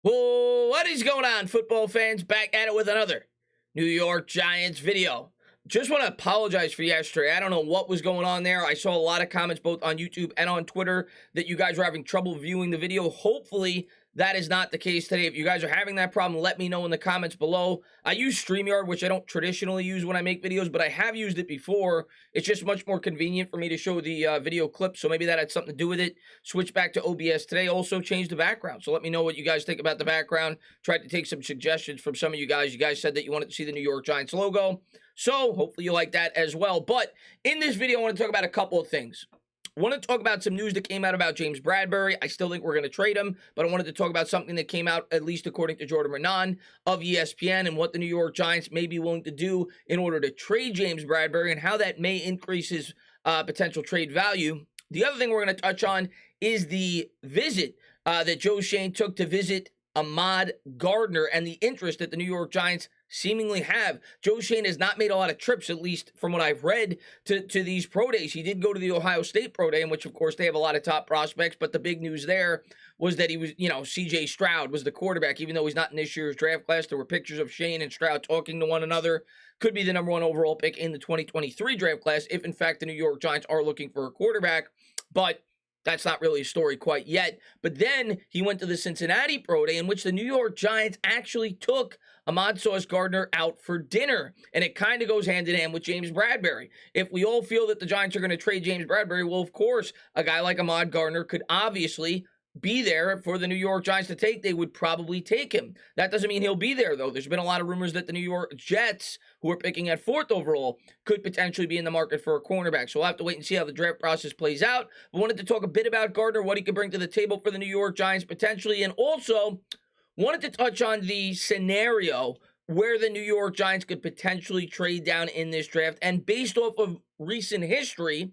Well, what is going on, football fans? Back at it with another New York Giants video. Just want to apologize for yesterday. I don't know what was going on there. I saw a lot of comments both on YouTube and on Twitter that you guys were having trouble viewing the video. Hopefully, that is not the case today. If you guys are having that problem, let me know in the comments below. I use StreamYard, which I don't traditionally use when I make videos, but I have used it before. It's just much more convenient for me to show the video clip, so maybe that had something to do with it. Switch back to OBS today. Also changed the background, so let me know what you guys think about the background. Tried to take some suggestions from some of you guys. You guys said that you wanted to see the New York Giants logo, so hopefully you like that as well. But in this video, I want to talk about a couple of things. I want to talk about some news that came out about James Bradberry. I still think we're going to trade him, but I wanted to talk about something that came out, at least according to Jordan Renan of ESPN, and what the New York Giants may be willing to do in order to trade James Bradberry and how that may increase his potential trade value. The other thing we're going to touch on is the visit that Joe Schoen took to visit Ahmad Gardner and the interest that the New York Giants seemingly have. Joe Schoen has not made a lot of trips, at least from what I've read, to these pro days. He did go to the Ohio State Pro Day, in which, of course, they have a lot of top prospects, but the big news there was that he was, C.J. Stroud was the quarterback, even though he's not in this year's draft class. There were pictures of Schoen and Stroud talking to one another. Could be the number one overall pick in the 2023 draft class if, in fact, the New York Giants are looking for a quarterback, but that's not really a story quite yet. But then he went to the Cincinnati Pro Day, in which the New York Giants actually took Ahmad Sauce Gardner out for dinner. And it kind of goes hand in hand with James Bradberry. If we all feel that the Giants are going to trade James Bradberry, well, of course, a guy like Ahmad Gardner could obviously be there for the New York Giants to take. They would probably take him. That doesn't mean he'll be there, though. There's been a lot of rumors that the New York Jets, who are picking at 4th overall, could potentially be in the market for a cornerback. So we'll have to wait and see how the draft process plays out. I wanted to talk a bit about Gardner, what he could bring to the table for the New York Giants potentially, and also wanted to touch on the scenario where the New York Giants could potentially trade down in this draft. And based off of recent history,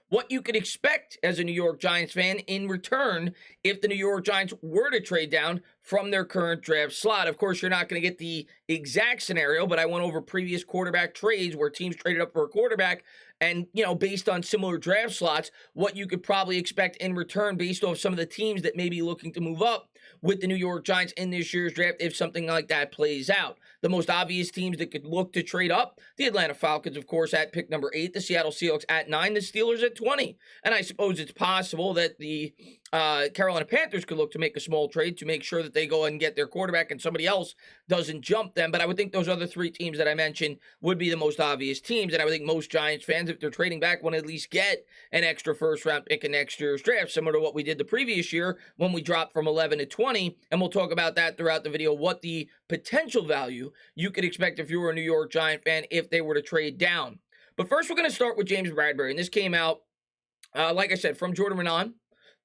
what you could expect as a New York Giants fan in return if the New York Giants were to trade down from their current draft slot. Of course, you're not going to get the exact scenario, but I went over previous quarterback trades where teams traded up for a quarterback and, based on similar draft slots, what you could probably expect in return based off some of the teams that may be looking to move up with the New York Giants in this year's draft if something like that plays out. The most obvious teams that could look to trade up, the Atlanta Falcons, of course, at pick number 8, the Seattle Seahawks at 9, the Steelers at 20. And I suppose it's possible that the Carolina Panthers could look to make a small trade to make sure that they go and get their quarterback and somebody else doesn't jump them. But I would think those other 3 teams that I mentioned would be the most obvious teams. And I would think most Giants fans, if they're trading back, want to at least get an extra first-round pick in next year's draft, similar to what we did the previous year when we dropped from 11 to 20. And we'll talk about that throughout the video, what the potential value you could expect if you were a New York Giant fan if they were to trade down. But first, we're going to start with James Bradberry. And this came out, like I said, from Jordan Renan.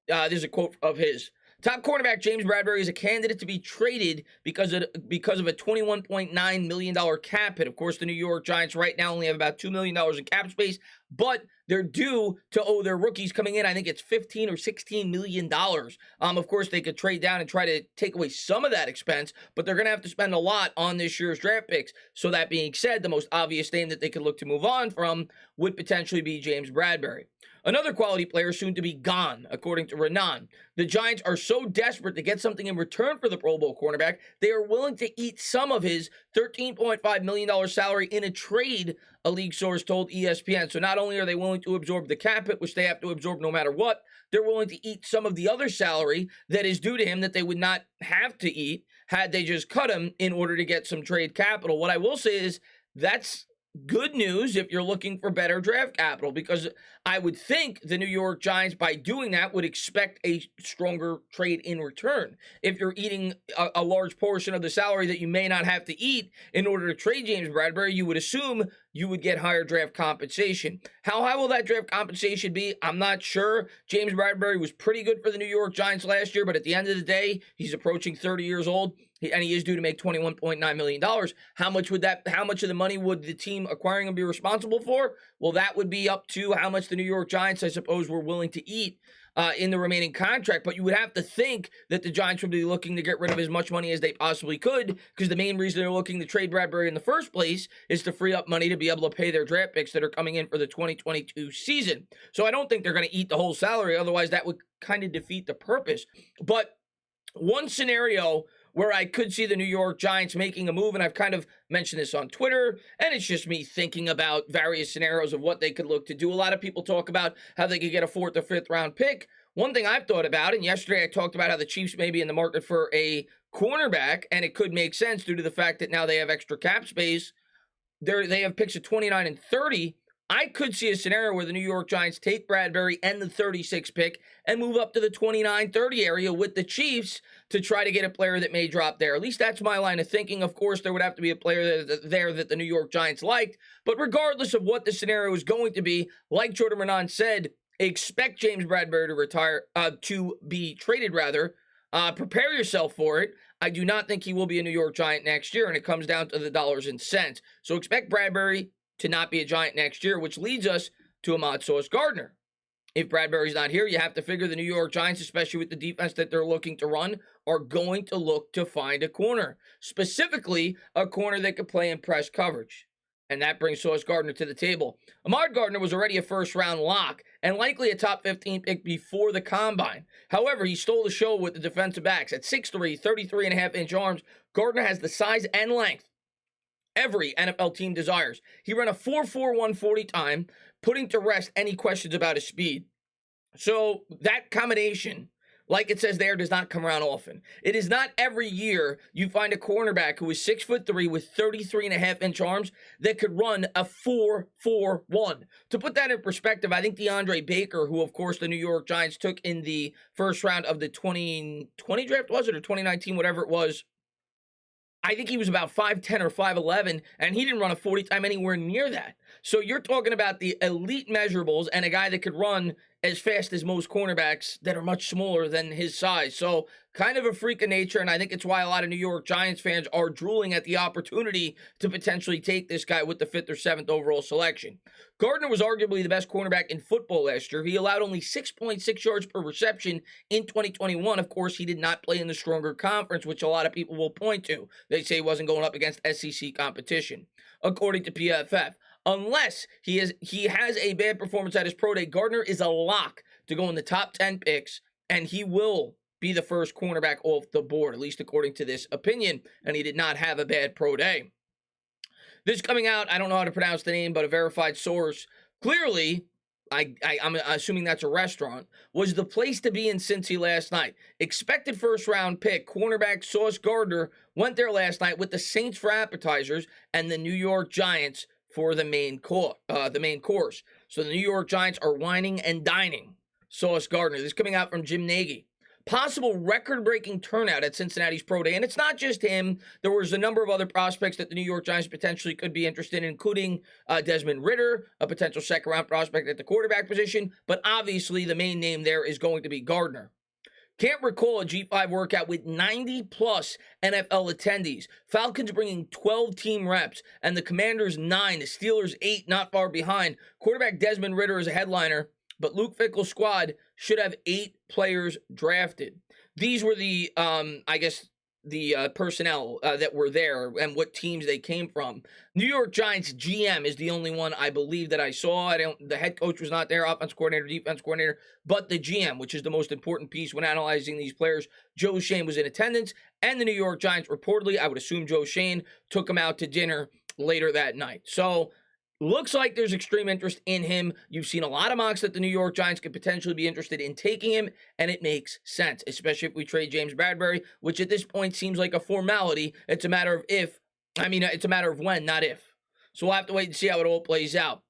There's a quote of his. Top cornerback James Bradberry is a candidate to be traded because of a $21.9 million cap hit. Of course, the New York Giants right now only have about $2 million in cap space, but they're due to owe their rookies coming in. I think it's $15 or $16 million. Of course, they could trade down and try to take away some of that expense, but they're going to have to spend a lot on this year's draft picks. So that being said, the most obvious name that they could look to move on from would potentially be James Bradberry. Another quality player soon to be gone, according to Renan. The Giants are so desperate to get something in return for the Pro Bowl cornerback, they are willing to eat some of his $13.5 million salary in a trade, a league source told ESPN. So not only are they willing to absorb the cap hit, which they have to absorb no matter what, they're willing to eat some of the other salary that is due to him that they would not have to eat had they just cut him in order to get some trade capital. What I will say is that's good news if you're looking for better draft capital, because I would think the New York Giants, by doing that, would expect a stronger trade in return. If you're eating a large portion of the salary that you may not have to eat in order to trade James Bradberry, you would assume you would get higher draft compensation. How high will that draft compensation be? I'm not sure. James Bradberry was pretty good for the New York Giants last year, but at the end of the day, he's approaching 30 years old, and he is due to make $21.9 million. How much of the money would the team acquiring him be responsible for? Well, that would be up to how much the New York Giants, I suppose, were willing to eat in the remaining contract. But you would have to think that the Giants would be looking to get rid of as much money as they possibly could, because the main reason they're looking to trade Bradberry in the first place is to free up money to be able to pay their draft picks that are coming in for the 2022 season. So I don't think they're going to eat the whole salary. Otherwise, that would kind of defeat the purpose. But One scenario where I could see the New York Giants making a move, and I've kind of mentioned this on Twitter, and it's just me thinking about various scenarios of what they could look to do. A lot of people talk about how they could get a 4th or 5th round pick. One thing I've thought about, and yesterday I talked about how the Chiefs may be in the market for a cornerback, and it could make sense due to the fact that now they have extra cap space. They have picks at 29 and 30. I could see a scenario where the New York Giants take Bradberry and the 36th pick and move up to the 29-30 area with the Chiefs to try to get a player that may drop there. At least that's my line of thinking. Of course, there would have to be a player there that the New York Giants liked. But regardless of what the scenario is going to be, like Jordan Renan said, expect James Bradberry to be traded rather. Prepare yourself for it. I do not think he will be a New York Giant next year, and it comes down to the dollars and cents. So expect Bradberry to not be a Giant next year, which leads us to Ahmad Sauce Gardner. If Bradberry's not here, you have to figure the New York Giants, especially with the defense that they're looking to run, are going to look to find a corner, specifically a corner that could play in press coverage. And that brings Sauce Gardner to the table. Ahmad Gardner was already a first-round lock and likely a top 15 pick before the combine. However, he stole the show with the defensive backs. At 6'3", 33.5-inch arms, Gardner has the size and length every NFL team desires. He ran a 4.4 140 time, putting to rest any questions about his speed. So that combination, like it says there, does not come around often. It is not every year you find a cornerback who is 6'3" with 33.5-inch arms that could run a 4.41. To put that in perspective, I think DeAndre Baker, who of course the New York Giants took in the first round of the 2020 draft, was it, or 2019, whatever it was, I think he was about 5'10 or 5'11, and he didn't run a 40 time anywhere near that. So you're talking about the elite measurables and a guy that could run as fast as most cornerbacks that are much smaller than his size. So kind of a freak of nature, and I think it's why a lot of New York Giants fans are drooling at the opportunity to potentially take this guy with the 5th or 7th overall selection. Gardner was arguably the best cornerback in football last year. He allowed only 6.6 yards per reception in 2021. Of course, he did not play in the stronger conference, which a lot of people will point to. They say he wasn't going up against SEC competition, according to PFF. Unless he has a bad performance at his pro day, Gardner is a lock to go in the top 10 picks, and he will be the first cornerback off the board, at least according to this opinion, and he did not have a bad pro day. This coming out, I don't know how to pronounce the name, but a verified source, clearly, I'm assuming that's a restaurant, was the place to be in Cincy last night. Expected first-round pick, cornerback Sauce Gardner, went there last night with the Saints for appetizers and the New York Giants for the main course. So the New York Giants are whining and dining Sauce Gardner. This is coming out from Jim Nagy. Possible record-breaking turnout at Cincinnati's Pro Day. And it's not just him. There was a number of other prospects that the New York Giants potentially could be interested in, including Desmond Ridder, a potential second-round prospect at the quarterback position. But obviously, the main name there is going to be Gardner. Can't recall a G5 workout with 90-plus NFL attendees. Falcons bringing 12 team reps, and the Commanders 9, the Steelers 8, not far behind. Quarterback Desmond Ridder is a headliner, but Luke Fickell's squad should have 8 players drafted. These were the, personnel that were there and what teams they came from. New York Giants GM is the only one I believe that I saw. The head coach was not there, offense coordinator, defense coordinator, but the GM, which is the most important piece when analyzing these players. Joe Schoen was in attendance, and the New York Giants reportedly, I would assume Joe Schoen, took him out to dinner later that night. So looks like there's extreme interest in him. You've seen a lot of mocks that the New York Giants could potentially be interested in taking him, and it makes sense, especially if we trade James Bradberry, which at this point seems like a formality. It's a matter of it's a matter of when, not if. So we'll have to wait and see how it all plays out.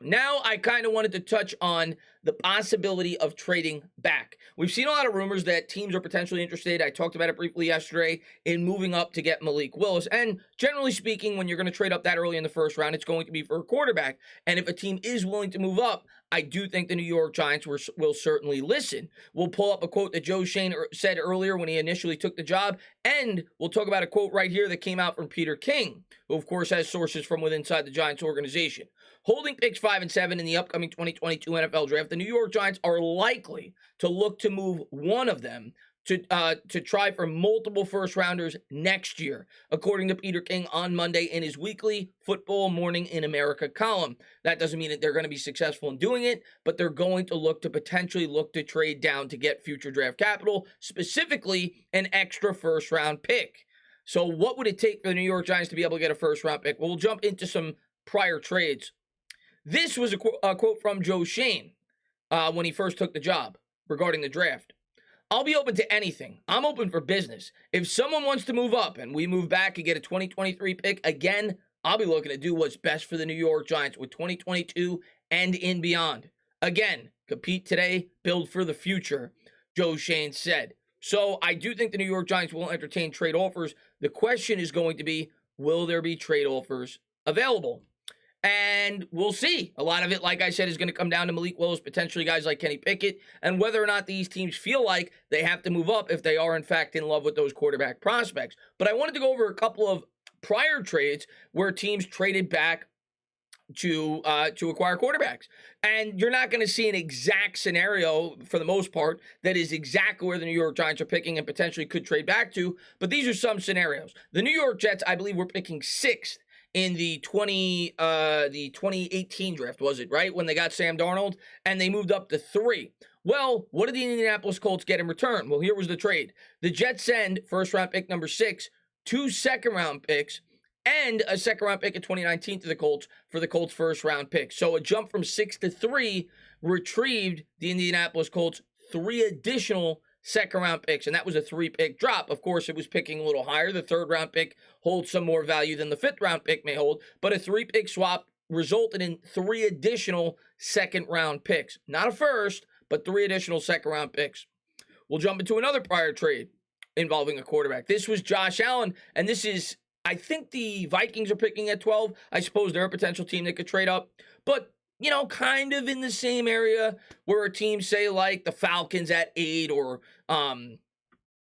Now, I kind of wanted to touch on the possibility of trading back. We've seen a lot of rumors that teams are potentially interested. I talked about it briefly yesterday in moving up to get Malik Willis. And generally speaking, when you're going to trade up that early in the first round, it's going to be for a quarterback. And if a team is willing to move up, I do think the New York Giants will certainly listen. We'll pull up a quote that Joe Schoen said earlier when he initially took the job. And we'll talk about a quote right here that came out from Peter King, who of course has sources from within inside the Giants organization. Holding picks 5 and 7 in the upcoming 2022 NFL Draft, the New York Giants are likely to look to move one of them to try for multiple first rounders next year, according to Peter King on Monday in his weekly Football Morning in America column. That doesn't mean that they're going to be successful in doing it, but they're going to potentially look to trade down to get future draft capital, specifically an extra first round pick. So what would it take for the New York Giants to be able to get a first round pick? Well, we'll jump into some prior trades. This was a quote from Joe Schoen when he first took the job regarding the draft. I'll be open to anything. I'm open for business. If someone wants to move up and we move back and get a 2023 pick, again, I'll be looking to do what's best for the New York Giants with 2022 and in beyond. Again, compete today, build for the future, Joe Schoen said. So I do think the New York Giants will entertain trade offers. The question is going to be, will there be trade offers available? And we'll see. A lot of it, like I said, is going to come down to Malik Willis, potentially guys like Kenny Pickett, and whether or not these teams feel like they have to move up if they are, in fact, in love with those quarterback prospects. But I wanted to go over a couple of prior trades where teams traded back to acquire quarterbacks. And you're not going to see an exact scenario, for the most part, that is exactly where the New York Giants are picking and potentially could trade back to, but these are some scenarios. The New York Jets, I believe, were picking 6th in the 2018 draft, was it, right? When they got Sam Darnold, and they moved up to 3. Well, what did the Indianapolis Colts get in return? Well, here was the trade. The Jets send first-round pick number 6, 2 second-round picks, and a second-round pick in 2019 to the Colts for the Colts' first-round pick. So a jump from 6 to 3 retrieved the Indianapolis Colts 3 additional second-round picks, and that was a 3-pick drop. Of course, it was picking a little higher. The third-round pick holds some more value than the 5th-round pick may hold, but a 3-pick swap resulted in 3 additional second-round picks. Not a first, but 3 additional second-round picks. We'll jump into another prior trade involving a quarterback. This was Josh Allen, and this is, I think the Vikings are picking at 12. I suppose they're a potential team that could trade up, but you know, kind of in the same area where a team, say, like the Falcons at 8 or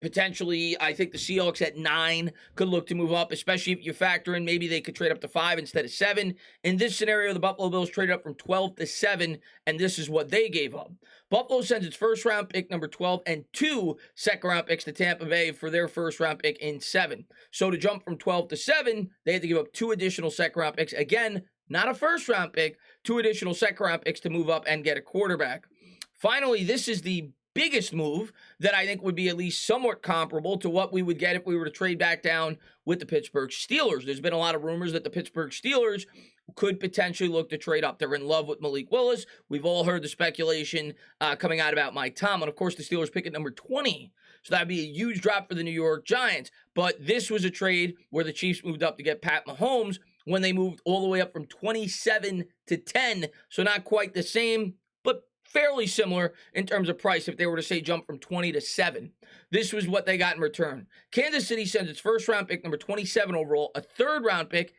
potentially, I think the Seahawks at 9 could look to move up, especially if you factor in maybe they could trade up to 5 instead of 7. In this scenario, the Buffalo Bills traded up from 12 to 7, and this is what they gave up. Buffalo sends its first-round pick, number 12, and 2 second-round picks to Tampa Bay for their first-round pick in 7. So to jump from 12 to 7, they had to give up 2 additional second-round picks. Again, not a first-round pick, 2 additional second-round picks to move up and get a quarterback. Finally, this is the biggest move that I think would be at least somewhat comparable to what we would get if we were to trade back down with the Pittsburgh Steelers. There's been a lot of rumors that the Pittsburgh Steelers could potentially look to trade up. They're in love with Malik Willis. We've all heard the speculation coming out about Mike Tomlin. Of course, the Steelers pick at number 20. So that'd be a huge drop for the New York Giants. But this was a trade where the Chiefs moved up to get Pat Mahomes when they moved all the way up from 27 to 10. So not quite the same, but fairly similar in terms of price if they were to, say, jump from 20 to 7. This was what they got in return. Kansas City sends its first-round pick, number 27 overall, a third-round pick,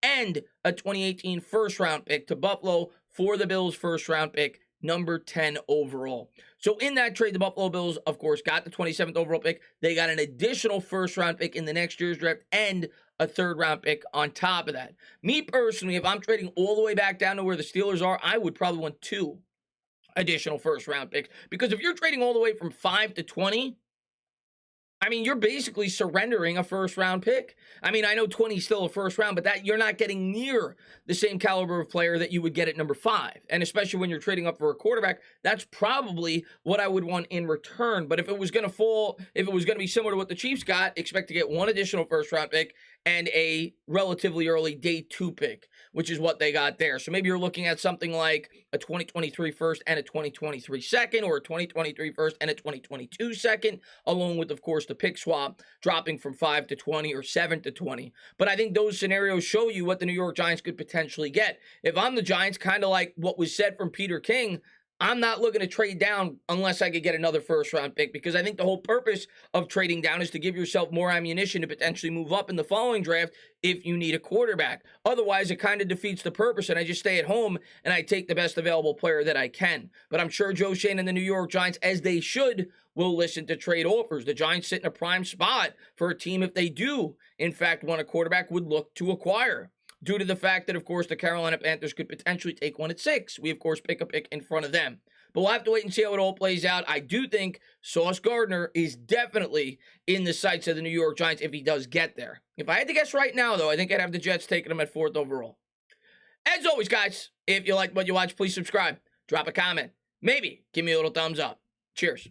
and a 2018 first-round pick to Buffalo for the Bills' first-round pick, number 10 overall. So in that trade, the Buffalo Bills, of course, got the 27th overall pick. They got an additional first-round pick in the next year's draft and a third-round pick on top of that. Me personally, if I'm trading all the way back down to where the Steelers are, I would probably want 2 additional first-round picks. Because if you're trading all the way from 5 to 20, I mean, you're basically surrendering a first-round pick. I mean, I know 20 is still a first round, but that you're not getting near the same caliber of player that you would get at number 5. And especially when you're trading up for a quarterback, that's probably what I would want in return. But if it was going to be similar to what the Chiefs got, expect to get 1 additional first-round pick and a relatively early day 2 pick, which is what they got there. So maybe you're looking at something like a 2023 first and a 2023 second, or a 2023 first and a 2022 second, along with, of course, the pick swap dropping from 5 to 20 or 7 to 20. But I think those scenarios show you what the New York Giants could potentially get. If I'm the Giants, kind of like what was said from Peter King, I'm not looking to trade down unless I could get another first-round pick, because I think the whole purpose of trading down is to give yourself more ammunition to potentially move up in the following draft if you need a quarterback. Otherwise, it kind of defeats the purpose, and I just stay at home and I take the best available player that I can. But I'm sure Joe Schoen and the New York Giants, as they should, will listen to trade offers. The Giants sit in a prime spot for a team, if they do, in fact, want a quarterback, would look to acquire, due to the fact that, of course, the Carolina Panthers could potentially take one at 6. We, of course, pick a pick in front of them. But we'll have to wait and see how it all plays out. I do think Sauce Gardner is definitely in the sights of the New York Giants if he does get there. If I had to guess right now, though, I think I'd have the Jets taking him at 4th overall. As always, guys, if you like what you watch, please subscribe. Drop a comment. Maybe give me a little thumbs up. Cheers.